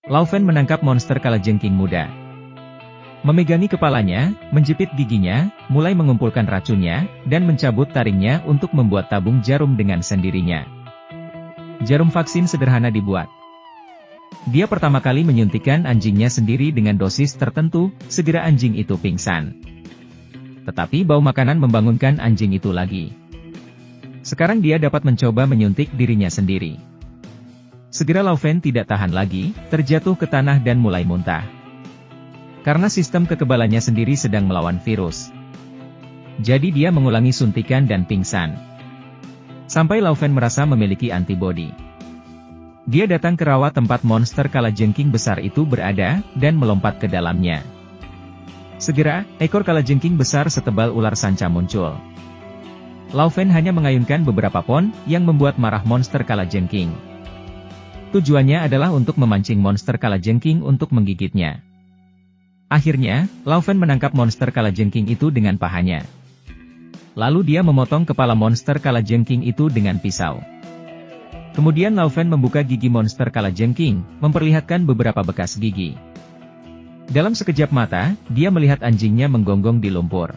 Laufen menangkap monster kalajengking muda. Memegangi kepalanya, menjepit giginya, mulai mengumpulkan racunnya, dan mencabut taringnya untuk membuat tabung jarum dengan sendirinya. Jarum vaksin sederhana dibuat. Dia pertama kali menyuntikkan anjingnya sendiri dengan dosis tertentu, segera anjing itu pingsan. Tetapi bau makanan membangunkan anjing itu lagi. Sekarang dia dapat mencoba menyuntik dirinya sendiri. Segera Laufen tidak tahan lagi, terjatuh ke tanah dan mulai muntah. Karena sistem kekebalannya sendiri sedang melawan virus. Jadi dia mengulangi suntikan dan pingsan. Sampai Laufen merasa memiliki antibodi. Dia datang ke rawa tempat monster kalajengking besar itu berada, dan melompat ke dalamnya. Segera, ekor kalajengking besar setebal ular sanca muncul. Laufen hanya mengayunkan beberapa pon, yang membuat marah monster kalajengking. Tujuannya adalah untuk memancing monster kalajengking untuk menggigitnya. Akhirnya, Laufen menangkap monster kalajengking itu dengan pahanya. Lalu dia memotong kepala monster kalajengking itu dengan pisau. Kemudian Laufen membuka gigi monster kalajengking, memperlihatkan beberapa bekas gigi. Dalam sekejap mata, dia melihat anjingnya menggonggong di lumpur.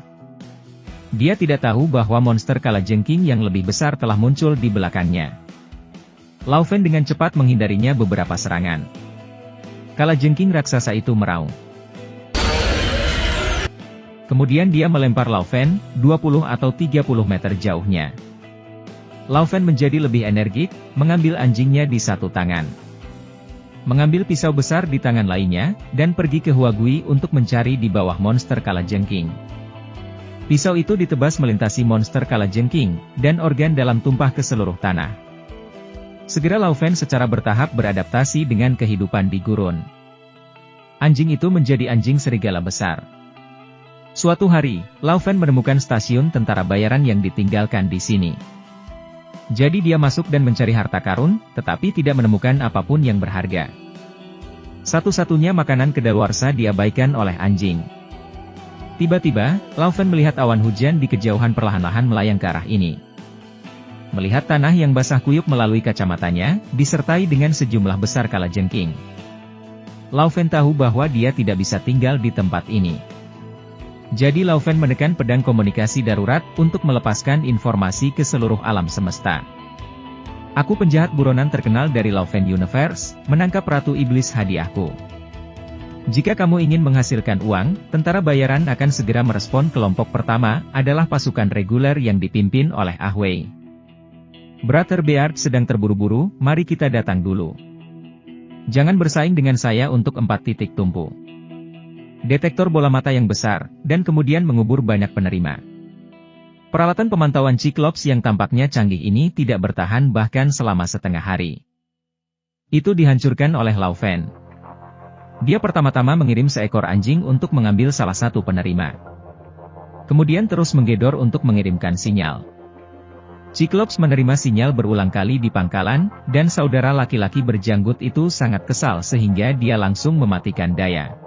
Dia tidak tahu bahwa monster kalajengking yang lebih besar telah muncul di belakangnya. Laufen dengan cepat menghindarinya beberapa serangan. Kalajengking raksasa itu meraung. Kemudian dia melempar Laufen, 20 atau 30 meter jauhnya. Laufen menjadi lebih energik, mengambil anjingnya di satu tangan. Mengambil pisau besar di tangan lainnya, dan pergi ke Huagui untuk mencari di bawah monster kalajengking. Pisau itu ditebas melintasi monster kalajengking, dan organ dalam tumpah ke seluruh tanah. Segera Laufen secara bertahap beradaptasi dengan kehidupan di gurun. Anjing itu menjadi anjing serigala besar. Suatu hari, Laufen menemukan stasiun tentara bayaran yang ditinggalkan di sini. Jadi dia masuk dan mencari harta karun, tetapi tidak menemukan apapun yang berharga. Satu-satunya makanan kedaluarsa diabaikan oleh anjing. Tiba-tiba, Laufen melihat awan hujan di kejauhan perlahan-lahan melayang ke arah ini. Melihat tanah yang basah kuyup melalui kacamatanya, disertai dengan sejumlah besar kalajengking. Laufen tahu bahwa dia tidak bisa tinggal di tempat ini. Jadi Laufen menekan pedang komunikasi darurat untuk melepaskan informasi ke seluruh alam semesta. Aku penjahat buronan terkenal dari Laufen Universe, menangkap Ratu Iblis hadiahku. Jika kamu ingin menghasilkan uang, tentara bayaran akan segera merespon. Kelompok pertama adalah pasukan reguler yang dipimpin oleh Ahwei. Brother Beard sedang terburu-buru, mari kita datang dulu. Jangan bersaing dengan saya untuk 4 titik tumpu. Detektor bola mata yang besar, dan kemudian mengubur banyak penerima. Peralatan pemantauan Cyclops yang tampaknya canggih ini tidak bertahan bahkan selama setengah hari. Itu dihancurkan oleh Laufen. Dia pertama-tama mengirim seekor anjing untuk mengambil salah satu penerima. Kemudian terus menggedor untuk mengirimkan sinyal. Cyclops menerima sinyal berulang kali di pangkalan, dan saudara laki-laki berjanggut itu sangat kesal sehingga dia langsung mematikan daya.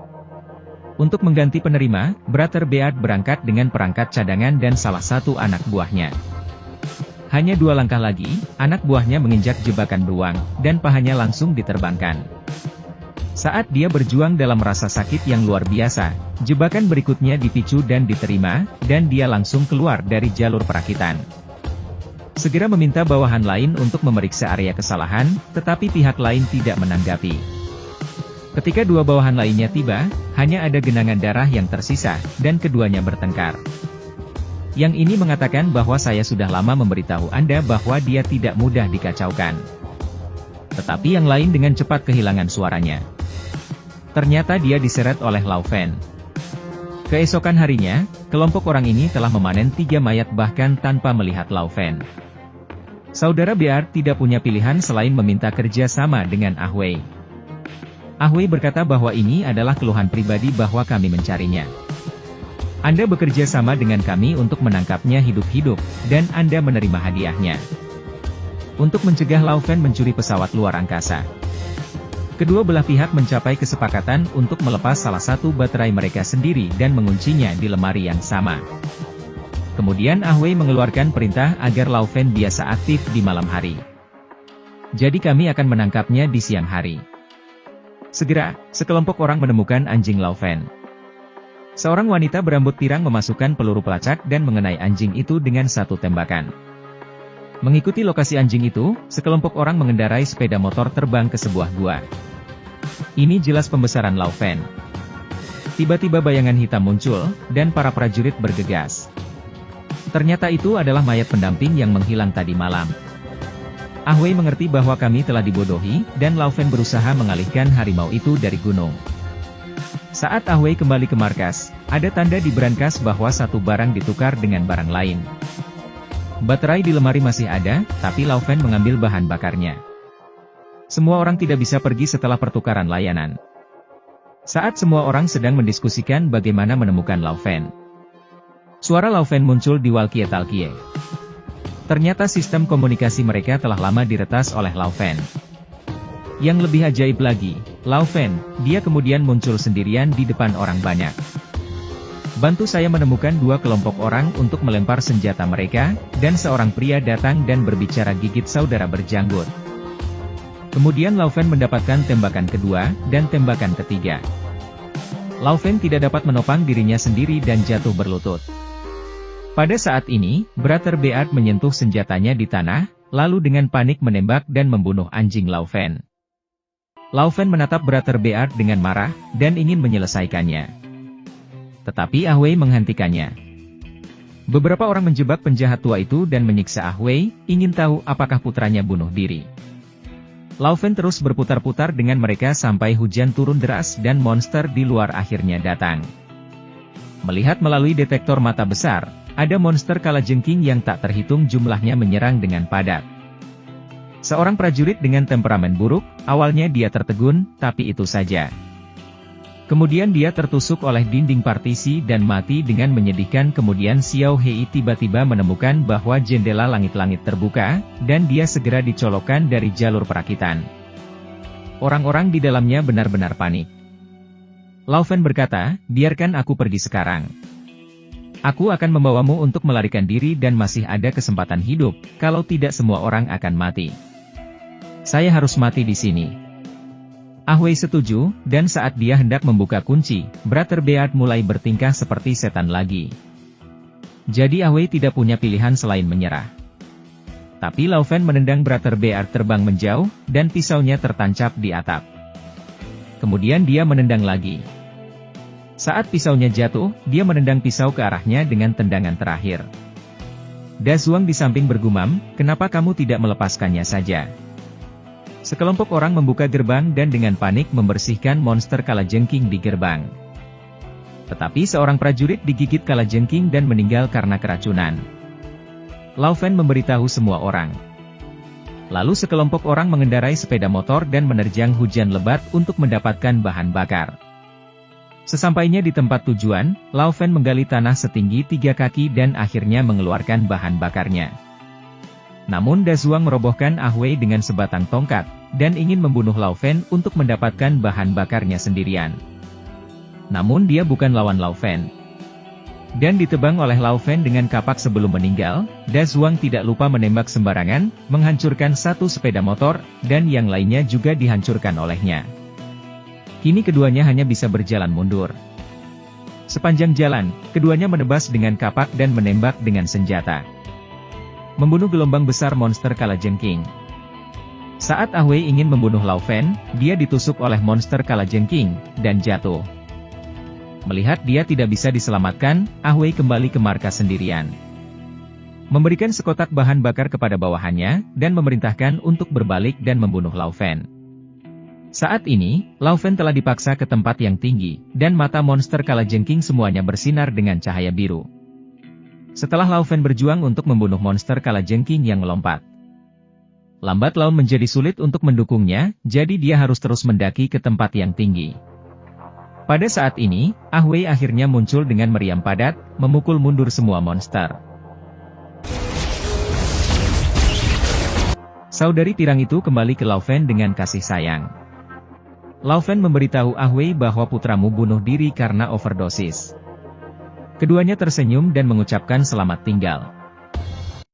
Untuk mengganti penerima, Brother Beard berangkat dengan perangkat cadangan dan salah satu anak buahnya. Hanya 2 langkah lagi, anak buahnya menginjak jebakan beruang, dan pahanya langsung diterbangkan. Saat dia berjuang dalam rasa sakit yang luar biasa, jebakan berikutnya dipicu dan diterima, dan dia langsung keluar dari jalur perakitan. Segera meminta bawahan lain untuk memeriksa area kesalahan, tetapi pihak lain tidak menanggapi. Ketika 2 bawahan lainnya tiba, hanya ada genangan darah yang tersisa, dan keduanya bertengkar. Yang ini mengatakan bahwa saya sudah lama memberitahu Anda bahwa dia tidak mudah dikacaukan. Tetapi yang lain dengan cepat kehilangan suaranya. Ternyata dia diseret oleh Laufen. Keesokan harinya, kelompok orang ini telah memanen 3 mayat bahkan tanpa melihat Laufen. Saudara Beard tidak punya pilihan selain meminta kerja sama dengan Ahwei. Ahwei berkata bahwa ini adalah keluhan pribadi bahwa kami mencarinya. Anda bekerja sama dengan kami untuk menangkapnya hidup-hidup, dan Anda menerima hadiahnya. Untuk mencegah Laufen mencuri pesawat luar angkasa. Kedua belah pihak mencapai kesepakatan untuk melepas salah satu baterai mereka sendiri dan menguncinya di lemari yang sama. Kemudian Ahwei mengeluarkan perintah agar Laufen biasa aktif di malam hari. Jadi kami akan menangkapnya di siang hari. Segera, sekelompok orang menemukan anjing Laufen. Seorang wanita berambut pirang memasukkan peluru pelacak dan mengenai anjing itu dengan satu tembakan. Mengikuti lokasi anjing itu, sekelompok orang mengendarai sepeda motor terbang ke sebuah gua. Ini jelas pembesaran Laufen. Tiba-tiba bayangan hitam muncul, dan para prajurit bergegas. Ternyata itu adalah mayat pendamping yang menghilang tadi malam. Ah Wei mengerti bahwa kami telah dibodohi, dan Laufen berusaha mengalihkan harimau itu dari gunung. Saat Ah Wei kembali ke markas, ada tanda di brankas bahwa satu barang ditukar dengan barang lain. Baterai di lemari masih ada, tapi Laufen mengambil bahan bakarnya. Semua orang tidak bisa pergi setelah pertukaran layanan. Saat semua orang sedang mendiskusikan bagaimana menemukan Laufen, suara Laufen muncul di walkie-talkie. Ternyata sistem komunikasi mereka telah lama diretas oleh Laufen. Yang lebih ajaib lagi, Laufen, dia kemudian muncul sendirian di depan orang banyak. Bantu saya menemukan dua kelompok orang untuk melempar senjata mereka, dan seorang pria datang dan berbicara gigit saudara berjanggut. Kemudian Laufen mendapatkan tembakan kedua, dan tembakan ketiga. Laufen tidak dapat menopang dirinya sendiri dan jatuh berlutut. Pada saat ini, Brother Beard menyentuh senjatanya di tanah, lalu dengan panik menembak dan membunuh anjing Laufen. Laufen menatap Brother Beard dengan marah, dan ingin menyelesaikannya. Tetapi Ah Wei menghentikannya. Beberapa orang menjebak penjahat tua itu dan menyiksa Ah Wei, ingin tahu apakah putranya bunuh diri. Laufen terus berputar-putar dengan mereka sampai hujan turun deras dan monster di luar akhirnya datang. Melihat melalui detektor mata besar, ada monster kalajengking yang tak terhitung jumlahnya menyerang dengan padat. Seorang prajurit dengan temperamen buruk, awalnya dia tertegun, tapi itu saja. Kemudian dia tertusuk oleh dinding partisi dan mati dengan menyedihkan. Kemudian Xiao Hei tiba-tiba menemukan bahwa jendela langit-langit terbuka, dan dia segera dicolokkan dari jalur perakitan. Orang-orang di dalamnya benar-benar panik. Laufen berkata, biarkan aku pergi sekarang. Aku akan membawamu untuk melarikan diri dan masih ada kesempatan hidup, kalau tidak semua orang akan mati. Saya harus mati di sini. Ah Wei setuju, dan saat dia hendak membuka kunci, Brother Beard mulai bertingkah seperti setan lagi. Jadi Ah Wei tidak punya pilihan selain menyerah. Tapi Laufen menendang Brother Beard terbang menjauh, dan pisaunya tertancap di atap. Kemudian dia menendang lagi. Saat pisaunya jatuh, dia menendang pisau ke arahnya dengan tendangan terakhir. Da Zuang di samping bergumam, kenapa kamu tidak melepaskannya saja? Sekelompok orang membuka gerbang dan dengan panik membersihkan monster kalajengking di gerbang. Tetapi seorang prajurit digigit kalajengking dan meninggal karena keracunan. Laufen memberitahu semua orang. Lalu sekelompok orang mengendarai sepeda motor dan menerjang hujan lebat untuk mendapatkan bahan bakar. Sesampainya di tempat tujuan, Laufen menggali tanah setinggi 3 kaki dan akhirnya mengeluarkan bahan bakarnya. Namun Da Zuang merobohkan Ah Wei dengan sebatang tongkat, dan ingin membunuh Laufen untuk mendapatkan bahan bakarnya sendirian. Namun dia bukan lawan Laufen. Dan ditebang oleh Laufen dengan kapak sebelum meninggal, Da Zuang tidak lupa menembak sembarangan, menghancurkan satu sepeda motor, dan yang lainnya juga dihancurkan olehnya. Kini keduanya hanya bisa berjalan mundur. Sepanjang jalan, keduanya menebas dengan kapak dan menembak dengan senjata. Membunuh gelombang besar monster kalajengking. Saat Ah Wei ingin membunuh Laufen, dia ditusuk oleh monster kalajengking, dan jatuh. Melihat dia tidak bisa diselamatkan, Ah Wei kembali ke markas sendirian. Memberikan sekotak bahan bakar kepada bawahannya, dan memerintahkan untuk berbalik dan membunuh Laufen. Saat ini, Laufen telah dipaksa ke tempat yang tinggi, dan mata monster kalajengking semuanya bersinar dengan cahaya biru. Setelah Laufen berjuang untuk membunuh monster kalajengking yang melompat, lambat laun menjadi sulit untuk mendukungnya, jadi dia harus terus mendaki ke tempat yang tinggi. Pada saat ini, Ah Wei akhirnya muncul dengan meriam padat, memukul mundur semua monster. Saudari pirang itu kembali ke Laufen dengan kasih sayang. Laufen memberitahu Ah Wei bahwa putramu bunuh diri karena overdosis. Keduanya tersenyum dan mengucapkan selamat tinggal.